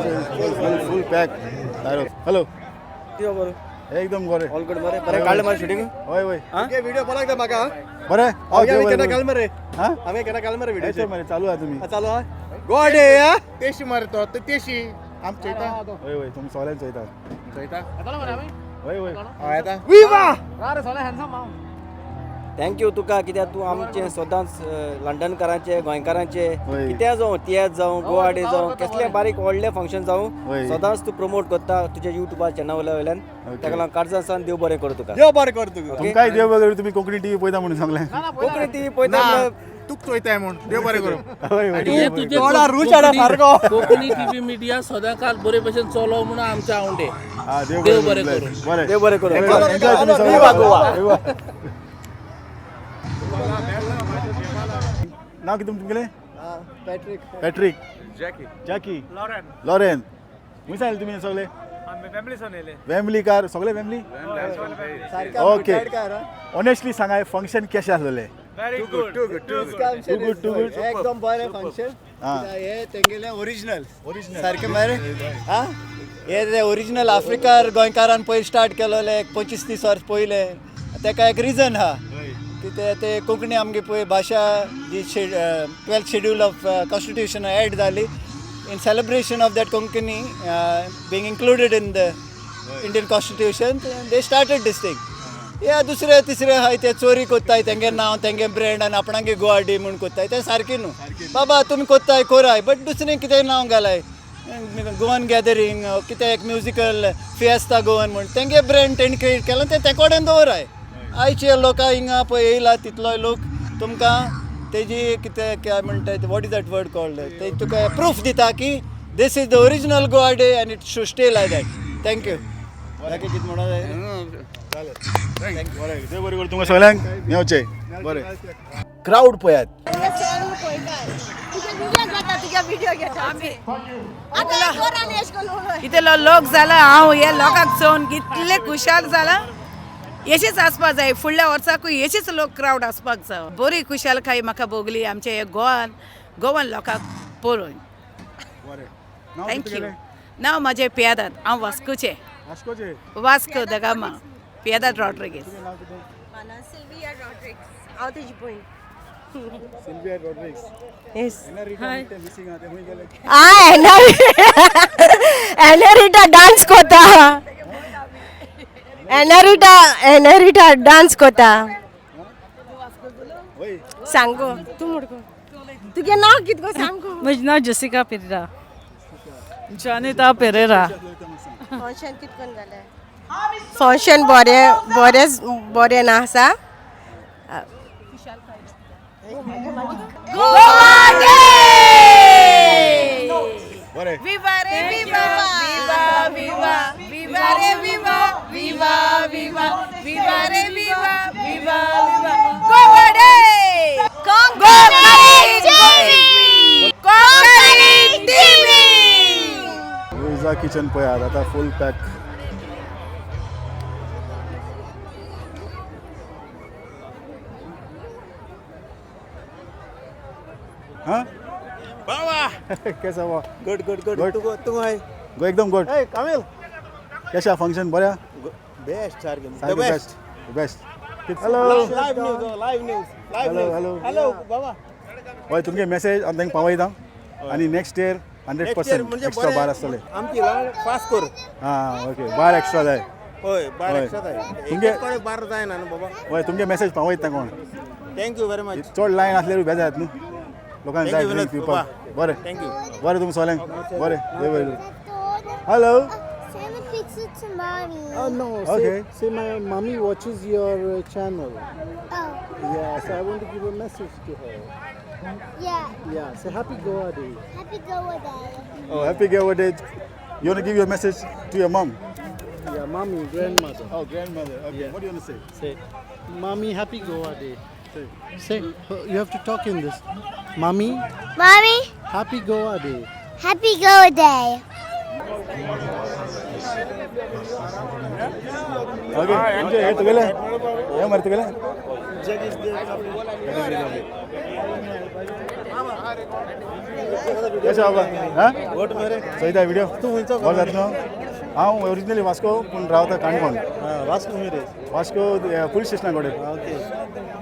फुल पॅक हॅलो एकदम बरें ऑल गुड बरें बरें काढलं मरे शूटिंग वय वय व्हिडिओ बोला एकदा म्हाका बरें केन्ना काल मरे हां आम्ही केन्ना काल मरे व्हिडिओ मरे चालू आहा तुमी चालू आहा गोडे तेशी मारतो ते तेशी आमच्या इथं वय वय तुमी सगळ्यांक चोयता वय वय येता विवा थँक्यू तुका कित्याक तूं आमचे सदांच लंडनकारांचे गोंयकारांचे कित्या जावं तियात्र जावं गोवाडे जावं कसले बारीक व्हडले फंक्शन जावं सदांच तूं प्रमोट करता तुज्या युट्यूबार चॅनला वयल्यान ताका लागून कारजासान देव बरें करूं तुका देव बरें कर तुका तुमकांय देव बरें करूं तुमी कोंकणी टीव्ही पळयता म्हणून सांगलें कोंकणी टीव्ही पळयता तूक चोयताय म्हूण देव बरें करूं थोडा रूच आडा सारको कोंकणी टीव्ही मिडिया सदां काल बरे भशेन चलो म्हणून आमच्या आवडे देव बरें करूं देव बरें करूं एन्जॉय तुमी सगळे नाव कितें तुमगेलें पॅट्रीक जॅकी लॉरेन खूंय सांगलें तुमी सगळे फॅमिली कार सगळे फॅमिली ओके ऑनेस्टली सांगाय फंक्शन कशें आसलेलें एकदम बरें फंक्शन हे तेंगेलें ओरिजिनल सारकें मरे आं हे ओरिजिनल आफ्रिकार गोंयकारान पयलीं स्टार्ट केलोलें 25-30 वर्स पयलें ताका एक रिजन आहा कित्याक ते कोंकणी आमगे पळय भाशा जी 12th schedule of constitution added जाली in celebration of that Konkani being included in the Indian constitution they started this thing या दुसरे तिसरे आहाय ते चोरी कोत्ताय तेंगे नांव तेंगे ब्रँड आनी आपणागे गोवाडी म्हूण कोत्ताय तें सारकें न्हू बाबा तुमी कोत्ताय कोराय बट दुसरें कितें नांव घालाय गोवन गॅदरींग कितें एक म्युजिकल फिएस्ता गोवन म्हूण तेंगे ब्रँड तेणी क्रिएट केला तें कोडेन दवराय आयचे लोकां हिंगा पळय येयला तितलोय लोक तुमकां तेजी कितें काय म्हणटा what is that word called ते तुका प्रूफ दिता की this is the original Goa day and it should stay like that thank you बाकी कितें म्हणून जाय बरें देव बरें करूं तुमकां सगळ्यांक येवचें बरें क्राउड पळयात इतलो लोक जाला हांव हे लोकांक चोवन कितले खुशाल जाला येशीच आसपाक जाय फुडल्या वर्साकूय येशीच लोक क्राउड आसपाक जाय बरी खुशालकाय म्हाका भोगली आमच्या हे गोवन लोकांक पळोवन थँक्यू नांव म्हजें पियादाद हांव वास्कोचें Vasco da Gama Piedade Rodrigues Sylvia Rodriguez. Out of Japan. Sylvia Rodriguez. Yes. Hi. Enarita dance kota. Enarita dance kota. सांगो तू मुडको तुगे नाव कितको सांगो म्हजें नांव जेसिका पेरेरा जानिता पेरेरा फंक्शन कितकोन जालें फंक्शन बरें ना आसा Viva re viva viva viva viva re viva viva viva viva re viva viva viva Goa Day Konkani TV Luisa kitchen पळयात आतां फूल पॅक हाँ बाबा कैसा हुआ गुड गुड गुड तू है गो एकदम गुड ए कामिल कैसा फंक्शन बऱ्या बेस्ट सारकें best best Hello. Live news, live news. Hello, hello. Hello, Baba. हय तुमगे मेसेज हांव तांकां पावयता आनी नेक्स्ट इयर 100% एक्स्ट्रा बार आसतले आमची पास कर. हां ओके बार एक्स्ट्रा जाय होय बार हय. एक्स्ट्रा जाय. तुमगे एक बार जायना न्हू बाबा. हय तुमगे मेसेज पावयता कोण थँक यू व्हेरी मच. चड लायन आसल्यार बेजायत न्हू लोकांक Thank जाय you, ड्रिंक Vinod. पिवपाक बाबा. बरें Thank you. बरें तुमकां सगल्यांक बरें देव बरें करूं. Hello. Send a picture to mommy. Oh no, Okay. say my mommy watches your channel. Oh. Yeah, so I want to give a message to her. Yeah. Yeah, say happy Goa Day. Happy Goa Day. Oh, happy Goa Day. You want to give your message to your mom? Yeah, mommy, grandmother. Oh, grandmother. Okay. Yeah. What do you want to say? Say, mommy, happy Goa Day. Say, you have to talk in this. Mommy, Mommy, happy Goa Day. happy Goa Day. Okay. तुमचे हे तुगेले हे मरे तुगेले कशें बाबा हां vote मरे. चोयता व्हिडिओ तूं खंयचो बरो जाता न्हू हांव ओरिजिनली वास्को पूण रावता काणकोण वास्को मरे. वास्को पुलीस स्टेशना कडेन ओके.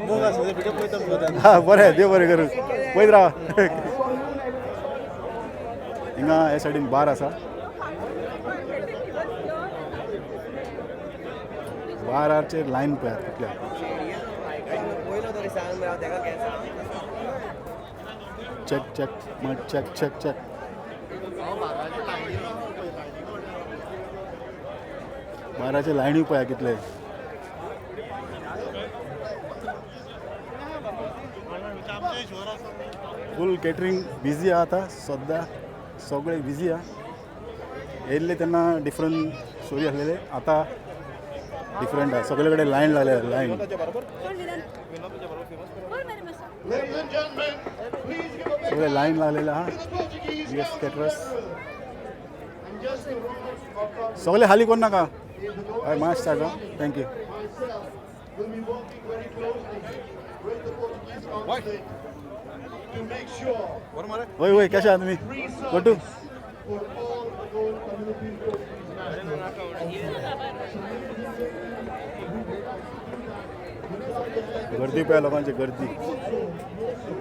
मग असं व्हिडिओ पळयता. हां बरें देव बरें करूं पळयत राव हिंगा हे सायडीन बार आसा बाराचेर लायन पळयात कितल्या check check check check check बाराचे लायनी पळया कितले फूल कॅटरिंग बिजी आहा आतां सद्या सगळे बिजी आहा येयल्ले तेन्ना डिफरंट स्टोरी आसलेले आतां डिफरंट आहा सगळे कडेन लायन लागल्या लायन सगळे लायन लागलेले आहा येस कॅटरर्स सगळे हाली कोण नाका हय मातशें स्टार्ट थँक्यू वय वय कशें आहा तुमी गोटू गर्दी पळय लोकांची गर्दी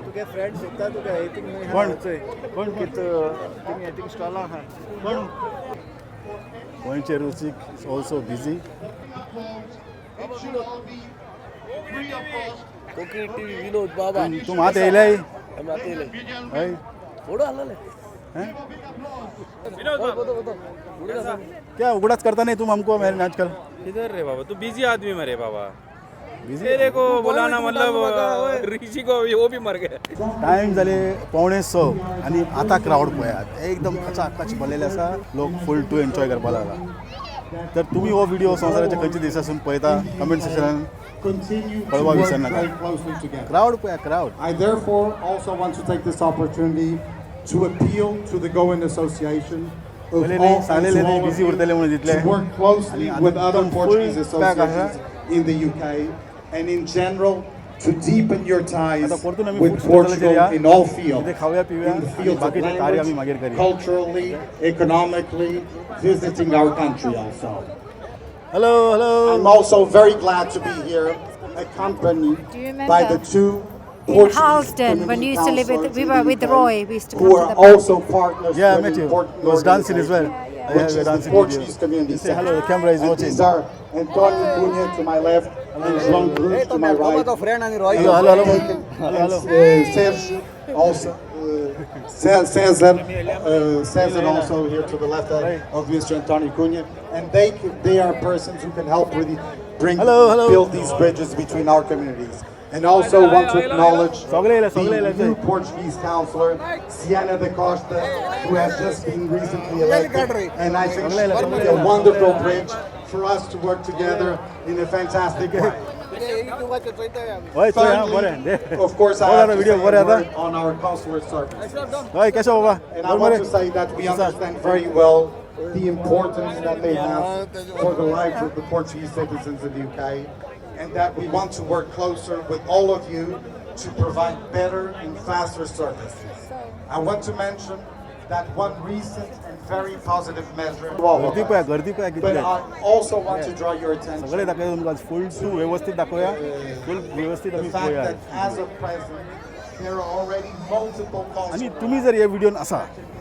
तुगे फ्रेंड सोदता तुका हेतींग कोण कोण तुमी हेतींग स्टॉला आहा. कोण गोंयचे रुचीक is also busy Konkani TV Vinod बाबा तूं मात येयले मातेले हय फोटो आलेले क्या उगडाच करता नहीं तुम हमको मैंने आजकल किधर रे बाबा तू बिजी आदमी मरे बाबा बिजी तेरे को बुलाना मतलब ऋषि को वो भी मर गए टाइम जाले 9:45 आनी आतां क्राउड पळयात एकदम खचाखच भरलेले आसा लोक फूल टू एन्जॉय करपाक लागला तर तुम्ही हो व्हिडिओ संवसाराच्या खंयच्या दिसासून पळयता कमेंट सेक्शनान कळवा विसरनाका क्राउड पळया crowd. I therefore also want to take this opportunity to appeal to the Goan Association of all सांगलेले नाही बिझी उरतले म्हणून to दितले work closely with other Portuguese associations in the UK and in general to deepen your ties with Portugal in all fields, in the fields of language, culturally, economically, visiting our country also. Hello, hello. I'm also very glad to be here, accompanied by the two in Harlesden when we used to live with, we were with Roy, we used to who come are to the also partners Yeah, I with met you. important I was dancing as well. organizations, I which have a is the dancing Portuguese video. Community You say hello, the camera is And watching. these are Antonio Cunha to my left and João Cruz to my right. Hello, hello, hello. Hello, hello. Sergio also. Cesar also here to the left of Mr. Antonio Cunha, and they are persons who can help really build these bridges between our communities. And also want to acknowledge the new Portuguese councillor, Siena da Costa, who has just been recently elected. And I think she will be a wonderful bridge for us to work together in a fantastic way. Finally, of course, I have to say a word on our consular service. And I want to say that we understand very well the importance that they have for the lives of the Portuguese citizens in the UK, and that we want to work closer with all of you to provide better and faster services. I want to mention that one recent and very positive measure. गर्दी पळया But कितले I also want to draw your attention सगळे दाखवया तुमकां फुल to व्यवस्थित दाखवया फुल व्यवस्थित the आमी fact पळया that as of present there are already multiple calls आणि तुम्ही जर हे व्हिडिओन आसा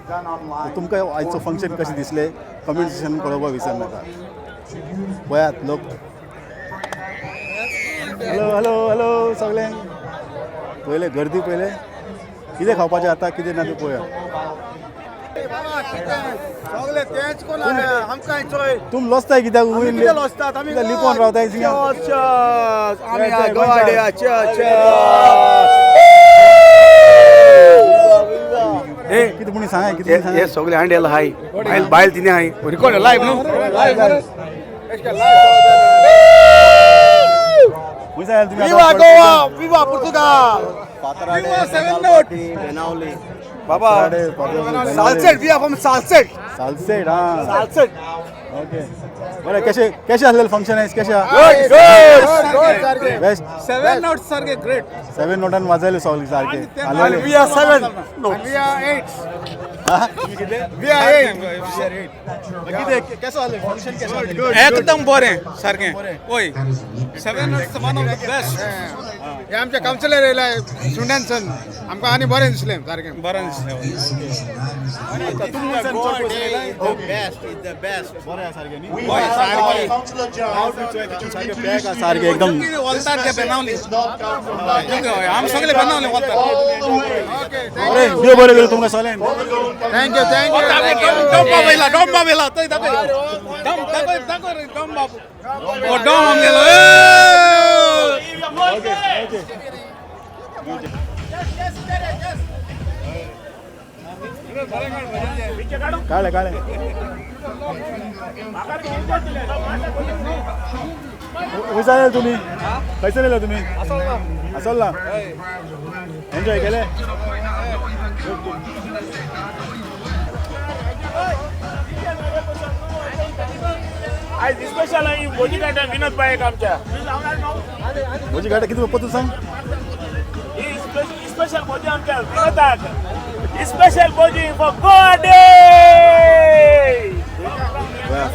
done online. तुमकां आयचो फंक्शन कशें दिसलें कमेंट सेक्शन कळोवपाक विसरनाका पळयात लोक हॅलो हॅलो हॅलो सगळ्यांक पयले गर्दी पयले कितें खावपाचें आतां कितें ना तें पळया सगळे तेच कोण आमकां चोय तुम लोचताय कित्याक कितें लोचतात आमी लिपोवन रावताय थिंगा आमी गोवाड्या कितें म्हणी सांगा कितें सांगा हे सगळे हांडेल हाय बायल तिने हाय रिकॉर्ड लायव्ह न्हू विवा गोवा विवा पुर्तुगाल बाबा Salcete we are from Salcete Salcete हां सालसेट ओके बरें कशें आसलेलें फंक्शन आयज कशें बेस्ट 7 नोट्स सारखे ग्रेट 7 नोटान वाजयले सगळे सारके आलेले we are 7 we are 8 we are 8 कितें केसो आसलें फंक्शन केसो आसलें एकदम बरें सारकें ओय 7 notes one of the best हे आमचे कावन्सिलर येयलाय सुंड्यानसन आमकां आनी बरें दिसलें सारकें बरें दिसलें सारके एकदम आम सगळे बनावले देव बरें करूं तुमकां सगळ्यांक थँक्यू डॉम बाबेला थंय दाखय डॉम दाखय डॉम बाबू ओ डॉम आमगेलो काळे खंयसान तुम्ही खंयसान येयला तुम्ही आसोला एन्जॉय केले आज स्पेशल आहे भोजी घाटा विनोद बायक आमच्या भोजी घाटा किती पत्तू सांग स्पेशल भोजी आमच्या विनोदाक special Bhoji for Goa day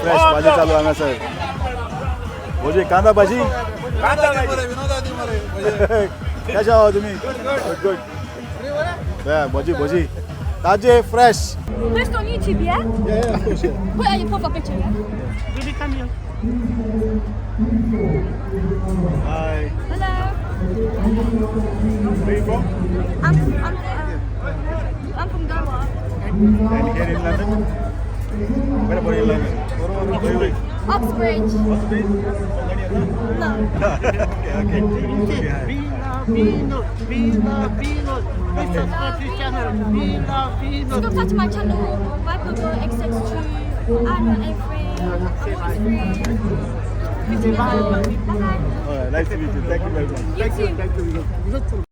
fresh भाजी चालू हांगा सर भोजी कांदा भाजी कशा आहा तुम्ही गुड भोजी ताजे fresh Post on YouTube, yeah? Yeah, of course, yeah. Put out your profile picture, yeah? Baby, come here. Hi. Hello. Where you from? I'm from Goa. And here in London? Where are you in London? Uxbridge. No. Okay. Subscribe to my channel, Viper XX2, Iron A3, Alright, nice to meet you. Thank you very much. You too.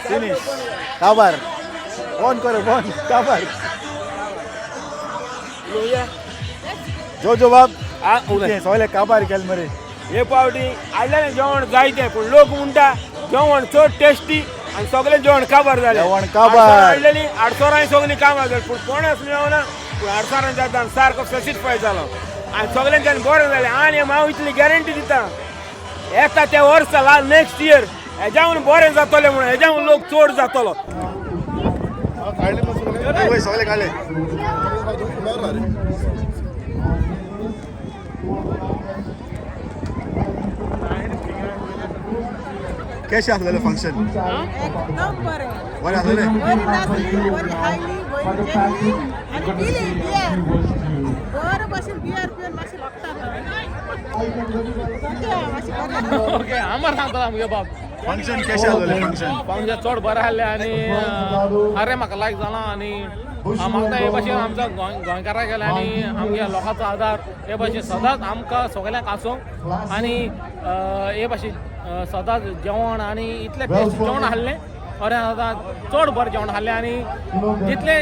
Finish काबार बंद करो बंद काबार जो जवाब सगळे काबार केले मरे हे पावटी आयल्याने जेवण जायते पूण लोक म्हणटा जेवण चड टेस्टी आनी सगळें जेवण काबार जालें जेवण काबार. आडलेली 800 सगळीं कामां जालीं पूण कोणेच मेळना पूण 800 जाता आनी सारको सॅटिस्फाय जालो आनी सगळ्यांच्यान बरें जालें आनी हांव इतली गॅरंटी दिता येता त्या वर्सा नेक्स्ट इयर हेज्याहून बरें जातलें म्हणून हेज्याहून लोक चड जातलो सगळे काढले कशें आसलेलें फंक्शन एकदम बरें बरें आसलेलें बरी नाचली बरी खायली बरी जेवली आनी पिली बियर बरें भशेन बियर पिवन मातशें लागता ओके आम्हाला सांगता आमगे बाब फंक्शन कशें आसलेलें फंक्शन चड बरें आहलें आनी अरे म्हाका लायक जालां आनी म्हाका हे भाशेन आमच्या गोंयकारां गेले आनी आमगे लोकांचो आदार हे भाशेन सदांच आमकां सगळ्यांक आसूं आनी हे भाशेन सदांच जेवण आनी इतलें टेस्ट जेवण आहलें बरें आतां चड बरें जेवण आहलें आनी जितले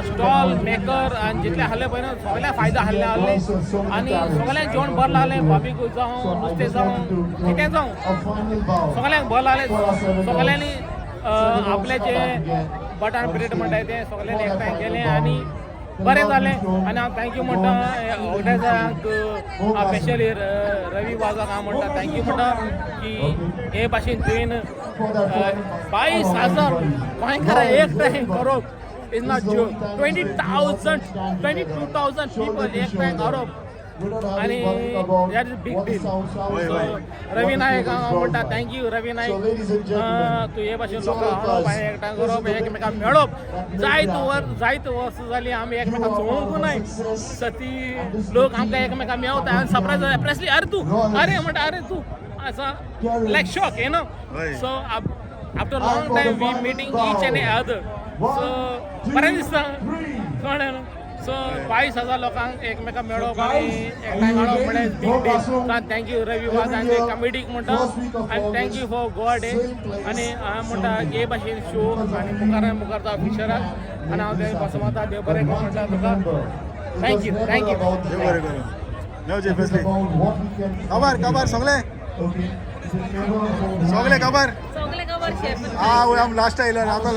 स्टॉल मेकर आनी जितले आहले पळय न्हू सगळ्यांक फायदा आहले आनी सगळ्यांक जेवण बरें लागलें बाबीक्यू जावं नुस्तें जावं कितें जावं सगळ्यांक बरें लागलें सगळ्यांनी आपले जे बटाण ब्रेड म्हणटाय तें सगळ्यांनी एकठांय केलें आनी बरें जालें आनी हांव थँक्यू म्हणटा ऑर्गनायझरांक स्पेशली रवी वाजाक हांव म्हणटा थँक्यू म्हणटा की हे भाशेन तुवें 22,000 गोंयकारां एकठांय करप इज नॉट जोक 22,000 पीपल एकठांय करप आनी that is big deal so Ravi Naik हांव म्हणटा थँक्यू रवी नायक तूं हे भाशेन लोकां हाडप आनी एकठांय करप एकमेकांक मेळप जायत वर्स जालीं आमी एकमेकांक चोवंकूच नाय सती लोक आमकां एकमेकांक मेवता आनी सरप्रायज जालें प्रेसली अरे म्हणटा अरे तूं असा like shock you know so after long time we meeting each and other so बरें दिसता कळ्ळें न्हू सो 22,000 लोकांक एकमेकांक मेळप आनी एकठांय हाडप म्हणल्यार बीग डील सो थँक्यू रवी वाज आनी कमिटीक म्हणटा आनी थँक्यू फॉर गोवा डे आनी हांव म्हणटा हे भाशेन शो आनी मुखार जावं फिशराक आनी हांव ते पासून वता देव बरें करूं म्हणटा तुका थँक्यू देव बरें करूं मेवचे फेसली काबार सगळे काबार आम लास्ट आयलो आता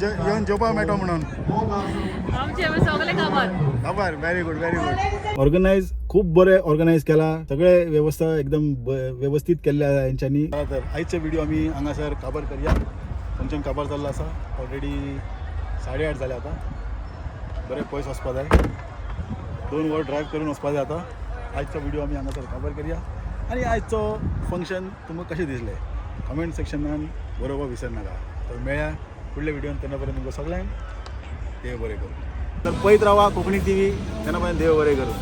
येवन जेवपा मेळटा म्हणून काबार व्हेरी गुड ऑर्गनायज खूब बरें ऑर्गनायज केला सगळे वेवस्था एकदम व्यवस्थित केल्ल्या हेंच्यांनी तर आयचे व्हिडिओ आमी हांगासर काबार करया फंक्शन काबार जाल्लो आसा ऑलरेडी 8:30 जाले आतां बरें पयस वचपा जाय 2 वर ड्रायव्ह करून वचपा जाय आतां आयचो व्हिडिओ आमी हांगासर काबार करया आनी आयचो फंक्शन तुमकां कशें दिसलें कमेंट सेक्शनान बरोवपाक विसरनाका तर मेळया फुडल्या व्हिडिओन तेन्ना पर्यंत तुमकां सगळ्यांक देव बरें करूं तर पळयत रावा कोंकणी TV तेन्ना पर्यंत देव बरें करूं